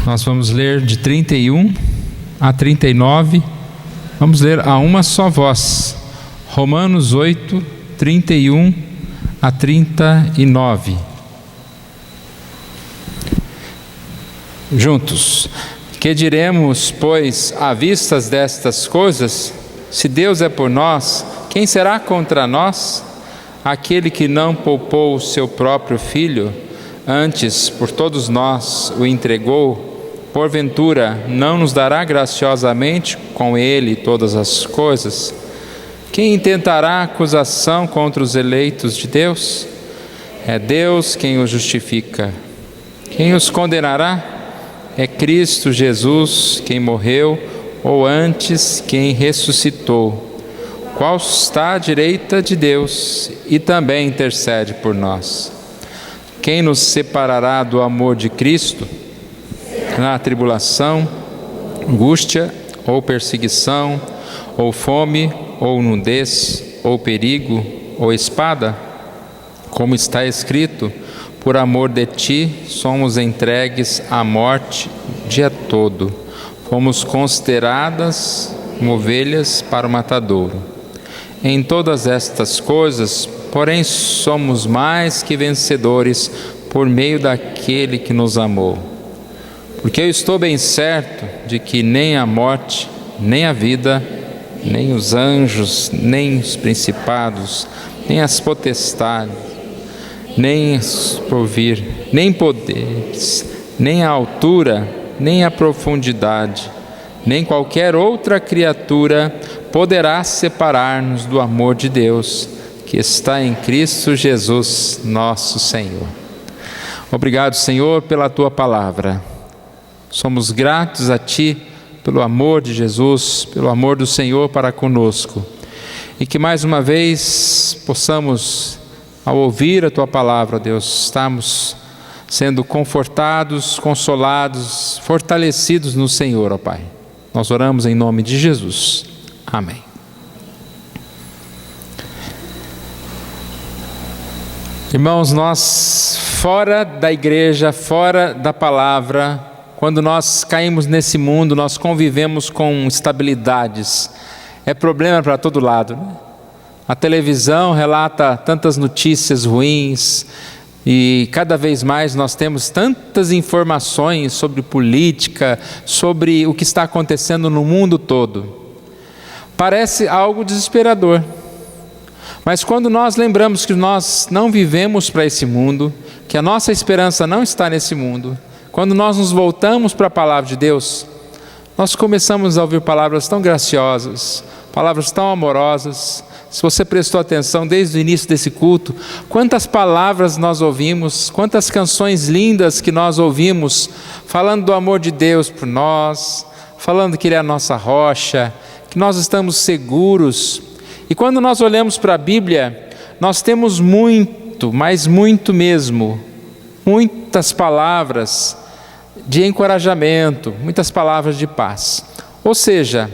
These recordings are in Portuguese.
Nós vamos ler de 31 a 39, vamos ler a uma só voz, Romanos 8, 31 a 39. Juntos. Que diremos, pois, à vistas destas coisas? Se Deus é por nós, quem será contra nós? Aquele que não poupou o seu próprio Filho, antes por todos nós o entregou, porventura não nos dará graciosamente com ele todas as coisas? Quem intentará acusação contra os eleitos de Deus? É Deus quem os justifica. Quem os condenará? É Cristo Jesus quem morreu, ou antes quem ressuscitou, qual está à direita de Deus e também intercede por nós. Quem nos separará do amor de Cristo? Na tribulação, angústia ou perseguição, ou fome, ou nudez, ou perigo, ou espada? Como está escrito: por amor de ti somos entregues à morte o dia todo, fomos consideradas como ovelhas para o matadouro. Em todas estas coisas, porém, somos mais que vencedores por meio daquele que nos amou. Porque eu estou bem certo de que nem a morte, nem a vida, nem os anjos, nem os principados, nem as potestades, nem porvir, nem poderes, nem a altura, nem a profundidade, nem qualquer outra criatura poderá separar-nos do amor de Deus, que está em Cristo Jesus, nosso Senhor. Obrigado, Senhor, pela Tua palavra. Somos gratos a Ti pelo amor de Jesus, pelo amor do Senhor para conosco. E que mais uma vez possamos, ao ouvir a Tua palavra, Deus, estamos sendo confortados, consolados, fortalecidos no Senhor, ó Pai. Nós oramos em nome de Jesus. Amém. Irmãos, nós fora da igreja, fora da palavra, quando nós caímos nesse mundo, nós convivemos com instabilidades. É problema para todo lado, né? A televisão relata tantas notícias ruins e cada vez mais nós temos tantas informações sobre política, sobre o que está acontecendo no mundo todo. Parece algo desesperador. Mas quando nós lembramos que nós não vivemos para esse mundo, que a nossa esperança não está nesse mundo, quando nós nos voltamos para a palavra de Deus, nós começamos a ouvir palavras tão graciosas, palavras tão amorosas. Se você prestou atenção desde o início desse culto, quantas palavras nós ouvimos, quantas canções lindas que nós ouvimos, falando do amor de Deus por nós, falando que Ele é a nossa rocha, que nós estamos seguros. E quando nós olhamos para a Bíblia, nós temos muito, mas muito mesmo, muitas palavras de encorajamento, muitas palavras de paz. Ou seja,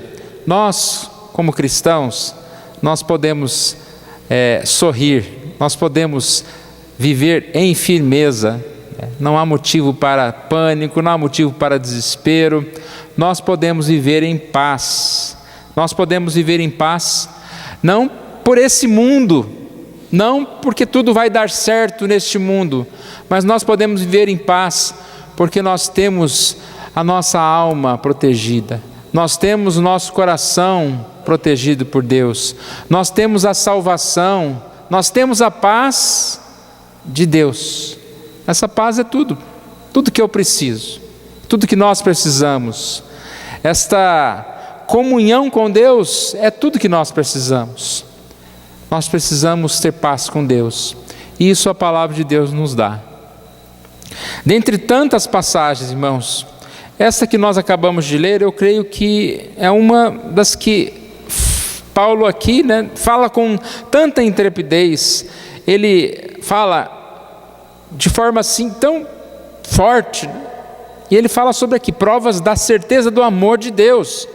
nós, como cristãos, nós podemos sorrir, nós podemos viver em firmeza, não há motivo para pânico, não há motivo para desespero, nós podemos viver em paz. Nós podemos viver em paz, não por esse mundo, não porque tudo vai dar certo neste mundo, mas nós podemos viver em paz porque nós temos a nossa alma protegida, nós temos o nosso coração protegido por Deus, nós temos a salvação, nós temos a paz de Deus. Essa paz é tudo que eu preciso, tudo que nós precisamos. Esta comunhão com Deus é tudo que nós precisamos. Nós precisamos ter paz com Deus, e isso a palavra de Deus nos dá. Dentre tantas passagens, irmãos, essa que nós acabamos de ler, eu creio que é uma das que Paulo aqui, fala com tanta intrepidez. Ele fala de forma assim tão forte, e ele fala sobre aqui provas da certeza do amor de Deus,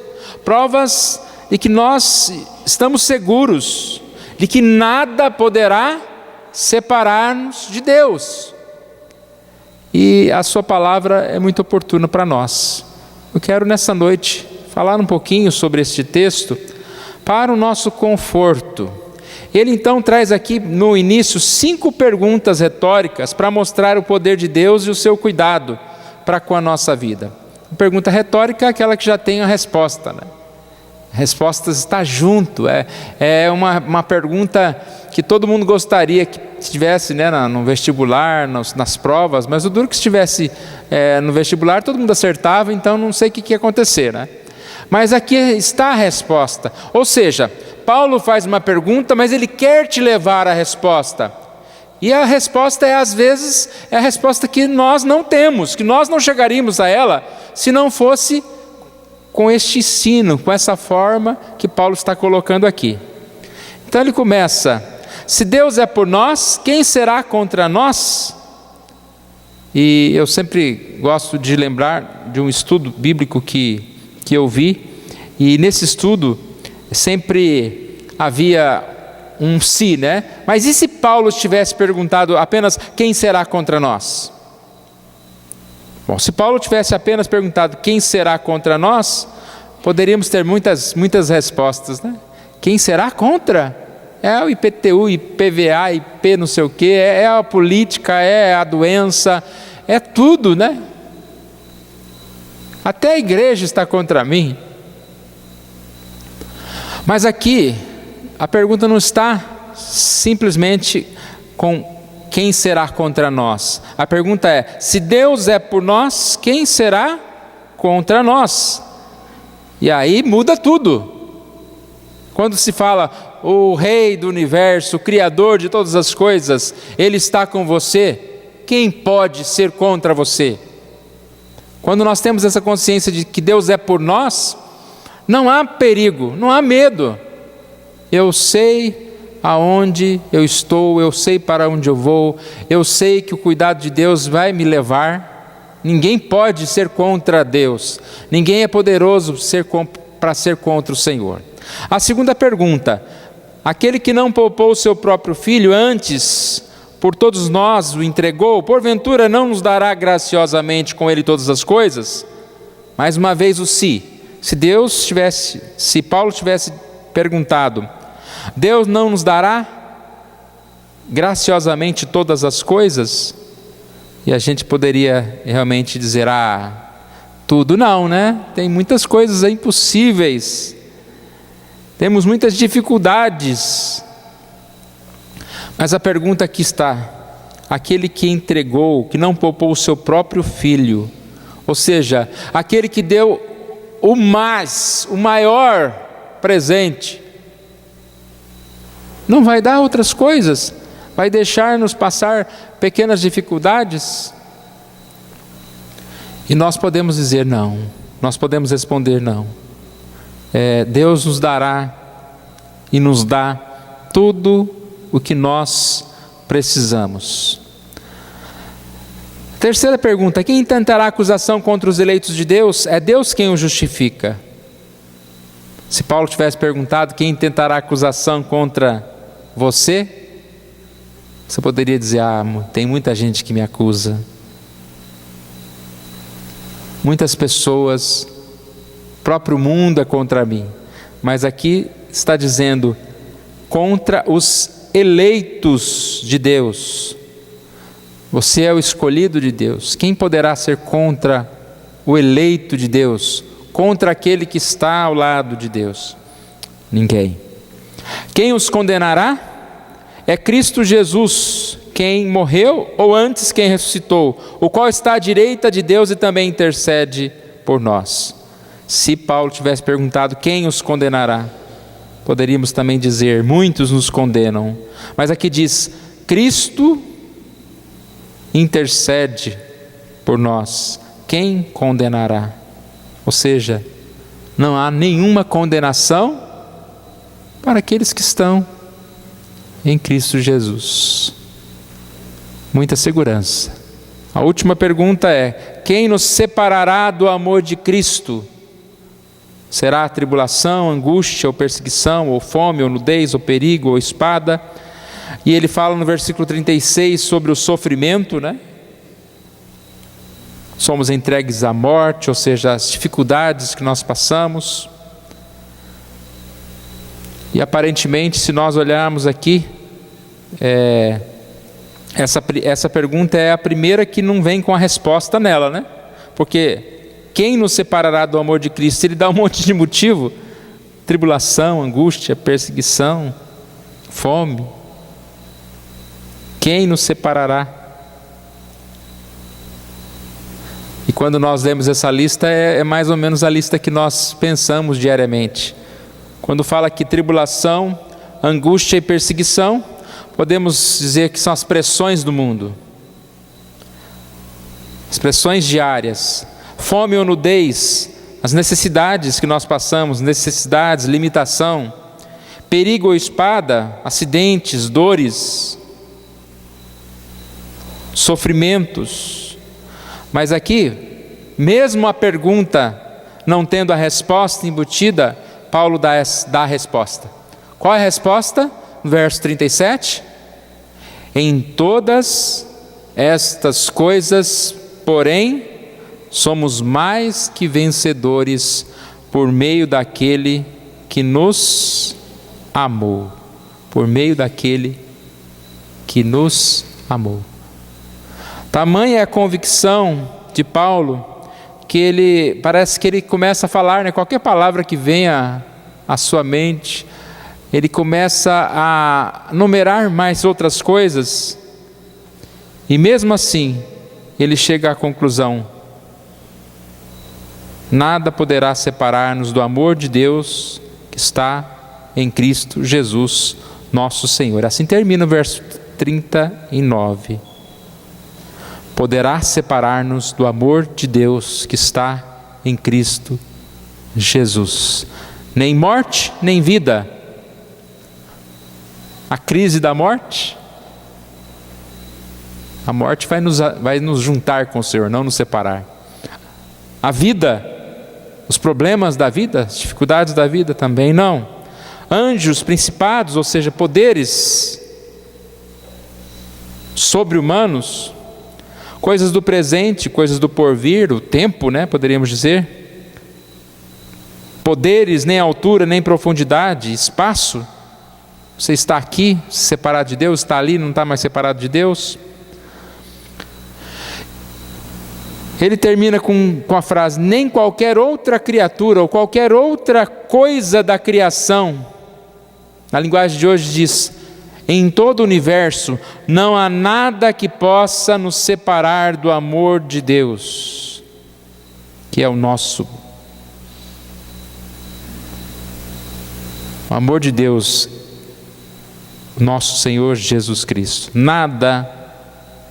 provas de que nós estamos seguros de que nada poderá separar-nos de Deus. e a sua palavra é muito oportuna para nós. Eu quero nessa noite falar um pouquinho sobre este texto para o nosso conforto. Ele então traz aqui no início 5 perguntas retóricas para mostrar o poder de Deus e o seu cuidado para com a nossa vida. A pergunta retórica é aquela que já tem a resposta, né? A resposta está junto, é uma pergunta que todo mundo gostaria que estivesse, né, no vestibular, nas provas, mas o duro que estivesse no vestibular, todo mundo acertava, então não sei o que ia acontecer, né? Mas aqui está a resposta, ou seja, Paulo faz uma pergunta, mas ele quer te levar à resposta. E a resposta às vezes, é a resposta que nós não temos, que nós não chegaríamos a ela, se não fosse com este ensino, com essa forma que Paulo está colocando aqui. Então ele começa: se Deus é por nós, quem será contra nós? E eu sempre gosto de lembrar de um estudo bíblico que eu vi, e nesse estudo sempre havia um se, né? Mas e se Paulo tivesse perguntado apenas quem será contra nós? Bom, se Paulo tivesse apenas perguntado quem será contra nós, poderíamos ter muitas respostas, né? Quem será contra? É o IPTU, IPVA, IP não sei o quê, é a política, é a doença, é tudo, né? Até a igreja está contra mim. Mas aqui, a pergunta não está simplesmente com quem será contra nós. A pergunta é: se Deus é por nós, quem será contra nós? E aí muda tudo. Quando se fala o Rei do Universo, o Criador de todas as coisas, Ele está com você, quem pode ser contra você? Quando nós temos essa consciência de que Deus é por nós, não há perigo, não há medo. Eu sei aonde eu estou, eu sei para onde eu vou, eu sei que o cuidado de Deus vai me levar. Ninguém pode ser contra Deus, ninguém é poderoso para ser contra o Senhor. A segunda pergunta: aquele que não poupou o seu próprio filho, antes por todos nós o entregou, porventura não nos dará graciosamente com ele todas as coisas? Mais uma vez o se Paulo tivesse perguntado: Deus não nos dará graciosamente todas as coisas? E a gente poderia realmente dizer: tudo não, né? Tem muitas coisas impossíveis, temos muitas dificuldades. Mas a pergunta aqui está: aquele que entregou, que não poupou o seu próprio filho, ou seja, aquele que deu o maior presente, não vai dar outras coisas? Vai deixar-nos passar pequenas dificuldades? E nós podemos dizer não, nós podemos responder não. Deus nos dará e nos dá tudo o que nós precisamos. Terceira pergunta: quem intentará acusação contra os eleitos de Deus? É Deus quem o justifica. Se Paulo tivesse perguntado quem intentará acusação contra você, você poderia dizer: tem muita gente que me acusa, muitas pessoas, o próprio mundo é contra mim. Mas aqui está dizendo contra os eleitos de Deus. Você é o escolhido de Deus. Quem poderá ser contra o eleito de Deus? Contra aquele que está ao lado de Deus? Ninguém. Quem os condenará? É Cristo Jesus, quem morreu, ou antes quem ressuscitou, o qual está à direita de Deus e também intercede por nós. Se Paulo tivesse perguntado quem os condenará, poderíamos também dizer: muitos nos condenam. Mas aqui diz: Cristo intercede por nós. Quem condenará? Ou seja, não há nenhuma condenação para aqueles que estão em Cristo Jesus. Muita segurança. A última pergunta é: quem nos separará do amor de Cristo? Será a tribulação, angústia, ou perseguição, ou fome, ou nudez, ou perigo, ou espada? E ele fala no versículo 36 sobre o sofrimento, né? somos entregues à morte, ou seja, às dificuldades que nós passamos. E aparentemente, se nós olharmos aqui, essa pergunta é a primeira que não vem com a resposta nela, né? Porque quem nos separará do amor de Cristo? Ele dá um monte de motivo: tribulação, angústia, perseguição, fome. Quem nos separará? E quando nós lemos essa lista, é mais ou menos a lista que nós pensamos diariamente. Quando fala que tribulação, angústia e perseguição, podemos dizer que são as pressões do mundo, as pressões diárias. Fome ou nudez, as necessidades que nós passamos, necessidades, limitação. Perigo ou espada, acidentes, dores, sofrimentos. Mas aqui, mesmo a pergunta não tendo a resposta embutida, Paulo dá a resposta. Qual é a resposta? No verso 37. Em todas estas coisas, porém, somos mais que vencedores por meio daquele que nos amou. Por meio daquele que nos amou. Tamanha é a convicção de Paulo, que parece que ele começa a falar, né, qualquer palavra que venha à sua mente, ele começa a numerar mais outras coisas, e mesmo assim, ele chega à conclusão: nada poderá separar-nos do amor de Deus que está em Cristo Jesus, nosso Senhor. Assim termina o verso 39. Poderá separar-nos do amor de Deus que está em Cristo Jesus. Nem morte, nem vida. A crise da morte, a morte vai nos juntar com o Senhor, não nos separar. A vida, os problemas da vida, as dificuldades da vida também não. Anjos, principados, ou seja, poderes sobre-humanos, coisas do presente, coisas do porvir, o tempo, né, poderíamos dizer. Poderes, nem altura, nem profundidade, espaço. Você está aqui, separado de Deus, está ali, não está mais separado de Deus. Ele termina com a frase: nem qualquer outra criatura ou qualquer outra coisa da criação. Na linguagem de hoje diz: em todo o universo não há nada que possa nos separar do amor de Deus, que é o nosso. O amor de Deus, nosso Senhor Jesus Cristo. Nada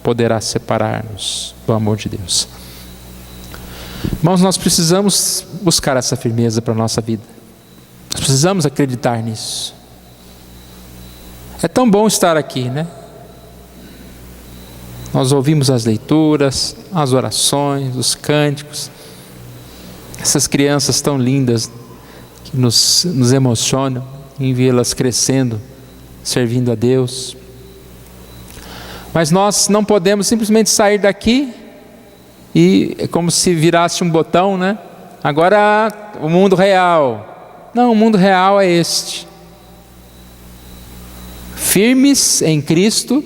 poderá separar-nos do amor de Deus. Irmãos, nós precisamos buscar essa firmeza para a nossa vida. Nós precisamos acreditar nisso. É tão bom estar aqui, né? Nós ouvimos as leituras, as orações, os cânticos. Essas crianças tão lindas que nos emocionam em vê-las crescendo, servindo a Deus. Mas nós não podemos simplesmente sair daqui e é como se virasse um botão, né? Agora o mundo real. Não, o mundo real é este. Firmes em Cristo,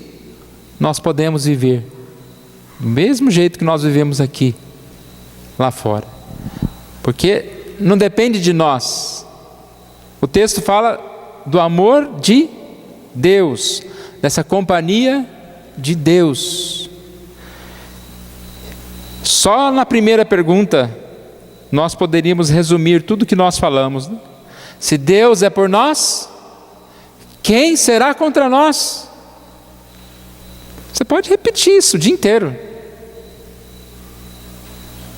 nós podemos viver do mesmo jeito que nós vivemos aqui, lá fora. Porque não depende de nós. O texto fala do amor de Deus, dessa companhia de Deus. Só na primeira pergunta nós poderíamos resumir tudo que nós falamos, né? Se Deus é por nós, quem será contra nós? Você pode repetir isso o dia inteiro.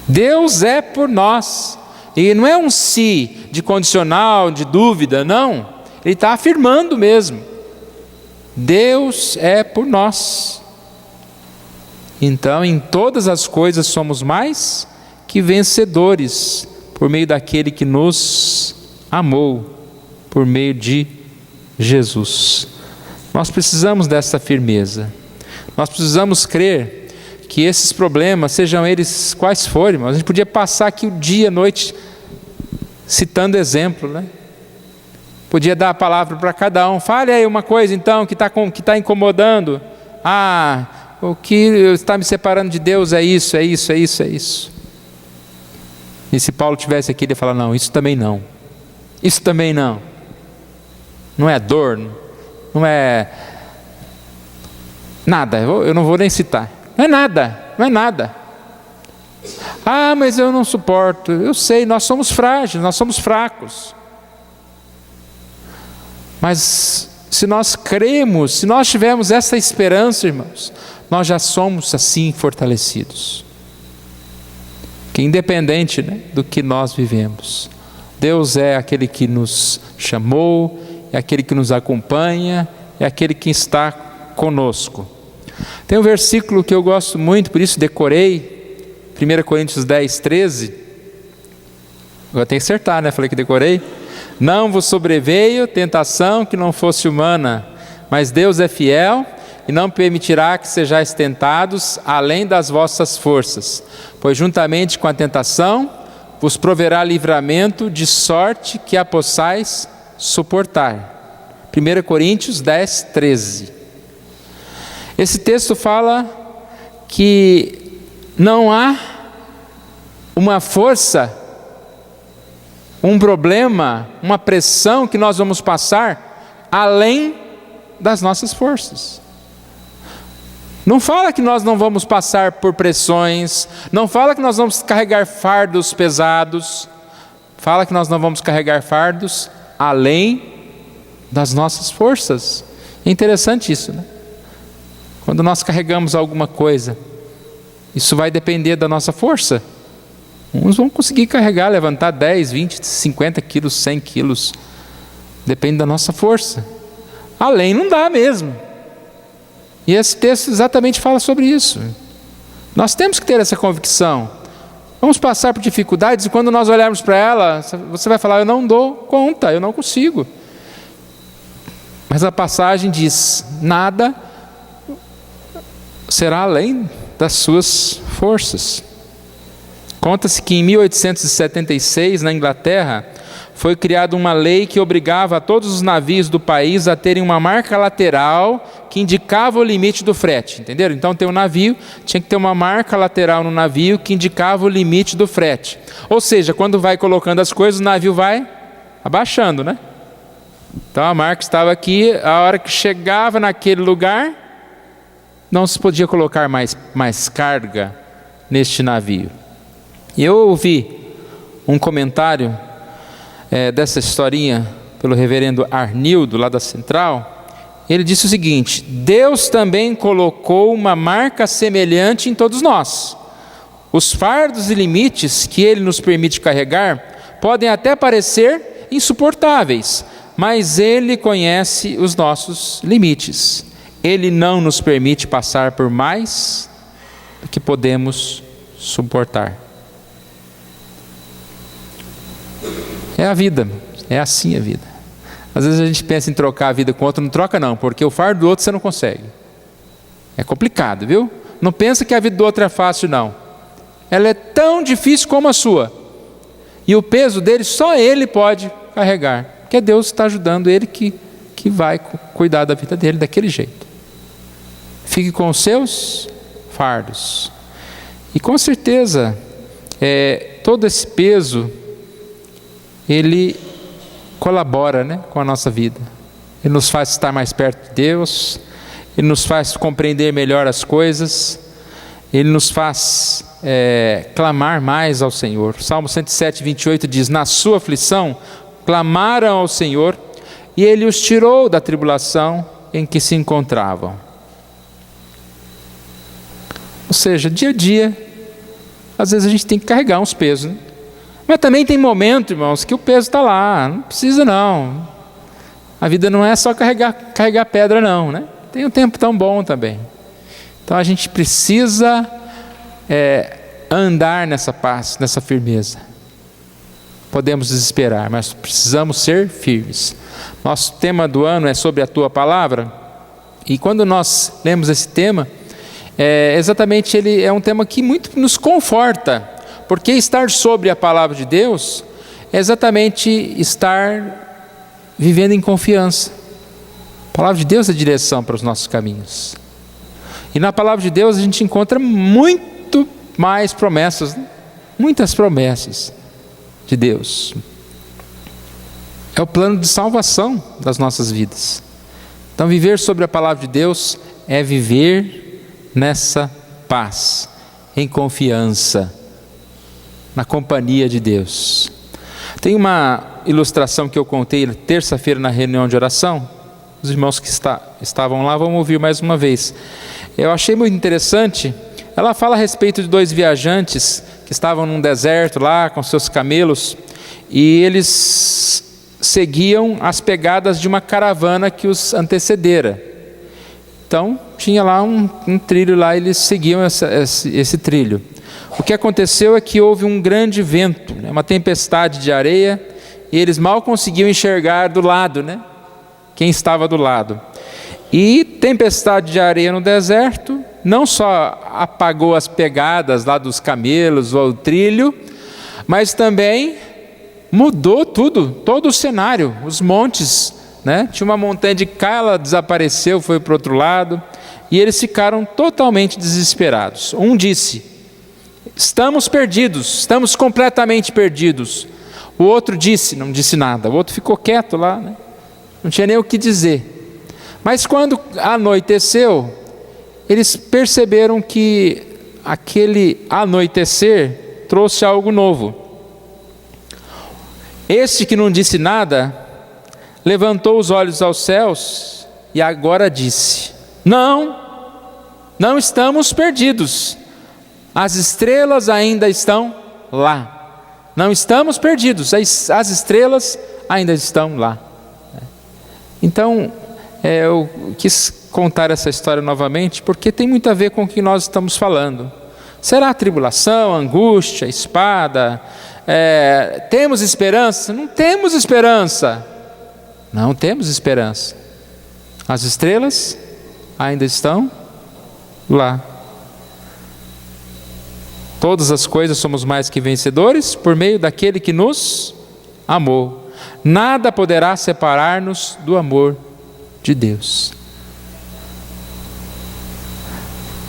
Deus é por nós. E não é um se de condicional, de dúvida, não. Ele está afirmando mesmo. Deus é por nós. Então, em todas as coisas somos mais que vencedores, por meio daquele que nos amou, por meio de Jesus. Nós precisamos dessa firmeza. Nós precisamos crer que esses problemas, sejam eles quais forem, mas a gente podia passar aqui o dia, a noite, citando exemplo, né? Podia dar a palavra para cada um. Fale aí uma coisa então que está incomodando. O que está me separando de Deus é isso, é isso, é isso, é isso. E se Paulo tivesse aqui, ele ia falar: não, isso também não. Isso também não. Não é dor, não é nada, eu não vou nem citar. Não é nada, não é nada. Mas eu não suporto. Eu sei, nós somos frágeis, nós somos fracos. Mas se nós cremos, se nós tivermos essa esperança, irmãos, nós já somos assim fortalecidos. Que independente, né, do que nós vivemos, Deus é aquele que nos chamou, é aquele que nos acompanha, é aquele que está conosco. Tem um versículo que eu gosto muito, por isso decorei, 1 Coríntios 10, 13. Agora tem que acertar, né? Falei que decorei. Não vos sobreveio tentação que não fosse humana, mas Deus é fiel e não permitirá que sejais tentados além das vossas forças, pois juntamente com a tentação vos proverá livramento, de sorte que a possais suportar. 1 Coríntios 10, 13. Esse texto fala que não há uma força, um problema, uma pressão que nós vamos passar além das nossas forças. Não fala que nós não vamos passar por pressões, não fala que nós vamos carregar fardos pesados, fala que nós não vamos carregar fardos além das nossas forças. É interessante isso, né? Quando nós carregamos alguma coisa, isso vai depender da nossa força. Uns vão conseguir carregar, levantar 10, 20, 50 quilos, 100 quilos. Depende da nossa força. Além não dá mesmo. E esse texto exatamente fala sobre isso. Nós temos que ter essa convicção. Vamos passar por dificuldades e quando nós olharmos para ela, você vai falar: eu não dou conta, eu não consigo. Mas a passagem diz: nada será além das suas forças. Conta-se que em 1876, na Inglaterra, foi criada uma lei que obrigava a todos os navios do país a terem uma marca lateral que indicava o limite do frete, entenderam? Então tem um navio, tinha que ter uma marca lateral no navio que indicava o limite do frete. Ou seja, quando vai colocando as coisas, o navio vai abaixando, né? Então a marca estava aqui, a hora que chegava naquele lugar, não se podia colocar mais carga neste navio. E eu ouvi um comentário dessa historinha pelo reverendo Arnildo, lá da Central. Ele disse o seguinte: Deus também colocou uma marca semelhante em todos nós. Os fardos e limites que Ele nos permite carregar podem até parecer insuportáveis, mas Ele conhece os nossos limites. Ele não nos permite passar por mais do que podemos suportar. É a vida, é assim a vida. Às vezes a gente pensa em trocar a vida com outro, não troca não, porque o fardo do outro você não consegue. É complicado, viu? Não pensa que a vida do outro é fácil não. Ela é tão difícil como a sua. E o peso dele só ele pode carregar, porque Deus está ajudando ele que vai cuidar da vida dele daquele jeito. Fique com os seus fardos. E com certeza, todo esse peso, ele colabora, né, com a nossa vida. Ele nos faz estar mais perto de Deus, Ele nos faz compreender melhor as coisas, Ele nos faz clamar mais ao Senhor. Salmo 107, 28 diz: na sua aflição clamaram ao Senhor e Ele os tirou da tribulação em que se encontravam. Ou seja, dia a dia, às vezes a gente tem que carregar uns pesos, né? Mas também tem momento, irmãos, que o peso está lá, não precisa não. A vida não é só carregar pedra não, né? Tem um tempo tão bom também. Então a gente precisa andar nessa paz, nessa firmeza. Podemos desesperar, mas precisamos ser firmes. Nosso tema do ano é sobre a Tua Palavra. E quando nós lemos esse tema, exatamente ele é um tema que muito nos conforta, porque estar sobre a palavra de Deus é exatamente estar vivendo em confiança. A palavra de Deus é direção para os nossos caminhos. E na palavra de Deus a gente encontra muito mais promessas, né? Muitas promessas de Deus. É o plano de salvação das nossas vidas. Então viver sobre a palavra de Deus é viver nessa paz, em confiança, na companhia de Deus. Tem uma ilustração que eu contei terça-feira na reunião de oração. Os irmãos que estavam lá vão ouvir mais uma vez. Eu achei muito interessante. Ela fala a respeito de 2 viajantes que estavam num deserto lá com seus camelos, e eles seguiam as pegadas de uma caravana que os antecedera. Então tinha lá um trilho lá, eles seguiam esse trilho. O que aconteceu é que houve um grande vento, né? Uma tempestade de areia, e eles mal conseguiam enxergar do lado, né? Quem estava do lado. E tempestade de areia no deserto não só apagou as pegadas lá dos camelos ou o trilho, mas também mudou tudo, todo o cenário, os montes, né? Tinha uma montanha de cá, ela desapareceu, foi para o outro lado, e eles ficaram totalmente desesperados. Um disse: estamos perdidos, estamos completamente perdidos. O outro disse, não disse nada, o outro ficou quieto lá, né? Não tinha nem o que dizer. Mas quando anoiteceu, eles perceberam que aquele anoitecer trouxe algo novo. Este que não disse nada, levantou os olhos aos céus e agora disse: não estamos perdidos. As estrelas ainda estão lá. Não estamos perdidos, as estrelas ainda estão lá. Então, eu quis contar essa história novamente, porque tem muito a ver com o que nós estamos falando. Será tribulação, angústia, espada? Temos esperança? Não temos esperança. Não temos esperança. As estrelas ainda estão lá. Todas as coisas somos mais que vencedores por meio daquele que nos amou. Nada poderá separar-nos do amor de Deus.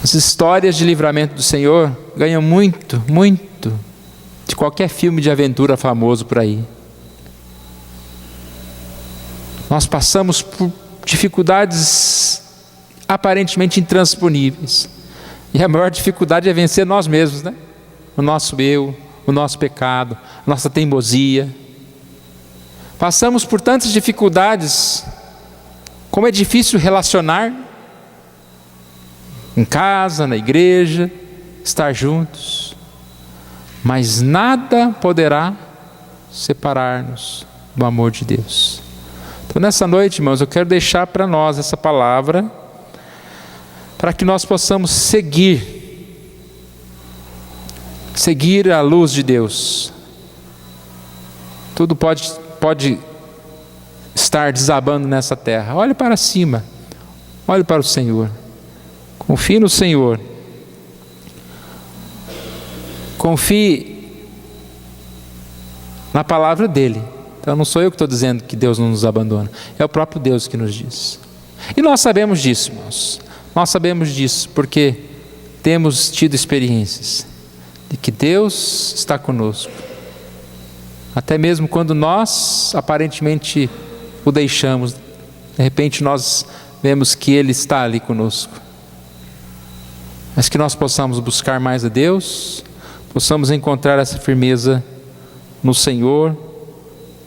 As histórias de livramento do Senhor ganham muito, muito de qualquer filme de aventura famoso por aí. Nós passamos por dificuldades aparentemente intransponíveis, e a maior dificuldade é vencer nós mesmos, né? O nosso eu, o nosso pecado, a nossa teimosia. Passamos por tantas dificuldades, como é difícil relacionar em casa, na igreja, estar juntos, mas nada poderá separar-nos do amor de Deus. Então nessa noite, irmãos, eu quero deixar para nós essa palavra, para que nós possamos seguir a luz de Deus. Tudo pode estar desabando nessa terra. Olhe para cima, olhe para o Senhor, confie no Senhor, confie na palavra dEle. Então não sou eu que estou dizendo que Deus não nos abandona, é o próprio Deus que nos diz. E nós sabemos disso, irmãos. Nós sabemos disso porque temos tido experiências de que Deus está conosco, até mesmo quando nós aparentemente o deixamos. De repente nós vemos que Ele está ali conosco. Mas que nós possamos buscar mais a Deus, possamos encontrar essa firmeza no Senhor,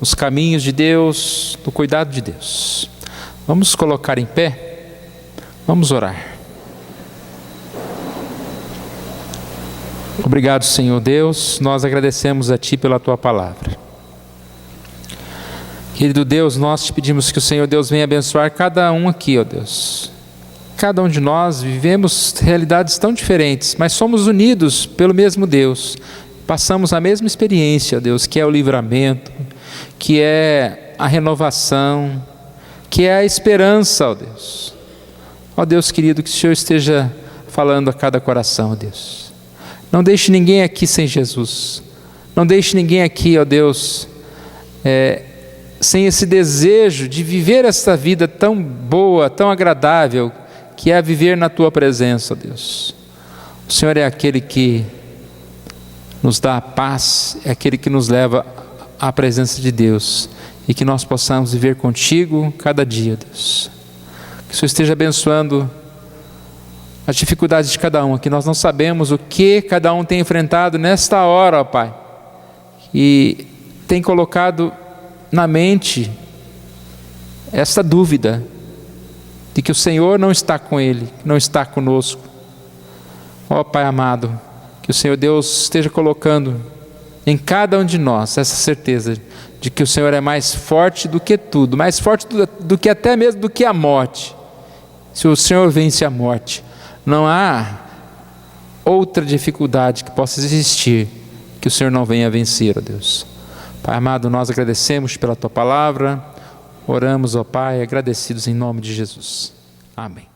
nos caminhos de Deus, no cuidado de Deus. Vamos colocar em pé, vamos orar. Obrigado, Senhor Deus, nós agradecemos a Ti pela Tua palavra. Querido Deus, nós te pedimos que o Senhor Deus venha abençoar cada um aqui, ó Deus. Cada um de nós vivemos realidades tão diferentes, mas somos unidos pelo mesmo Deus. Passamos a mesma experiência, ó Deus, que é o livramento, que é a renovação, que é a esperança, ó Deus. Ó Deus querido, que o Senhor esteja falando a cada coração, ó Deus. Não deixe ninguém aqui sem Jesus. Não deixe ninguém aqui, ó Deus, sem esse desejo de viver essa vida tão boa, tão agradável, que é viver na Tua presença, ó Deus. O Senhor é aquele que nos dá a paz, é aquele que nos leva à presença de Deus, e que nós possamos viver contigo cada dia, Deus. Que o Senhor esteja abençoando as dificuldades de cada um aqui. Nós não sabemos o que cada um tem enfrentado nesta hora, ó Pai, e tem colocado na mente esta dúvida de que o Senhor não está com ele, não está conosco. Ó Pai amado, que o Senhor Deus esteja colocando em cada um de nós essa certeza de que o Senhor é mais forte do que tudo, mais forte do que até mesmo do que a morte. Se o Senhor vence a morte, não há outra dificuldade que possa existir que o Senhor não venha vencer, ó Deus. Pai amado, nós agradecemos pela Tua palavra, oramos, ó Pai, agradecidos em nome de Jesus. Amém.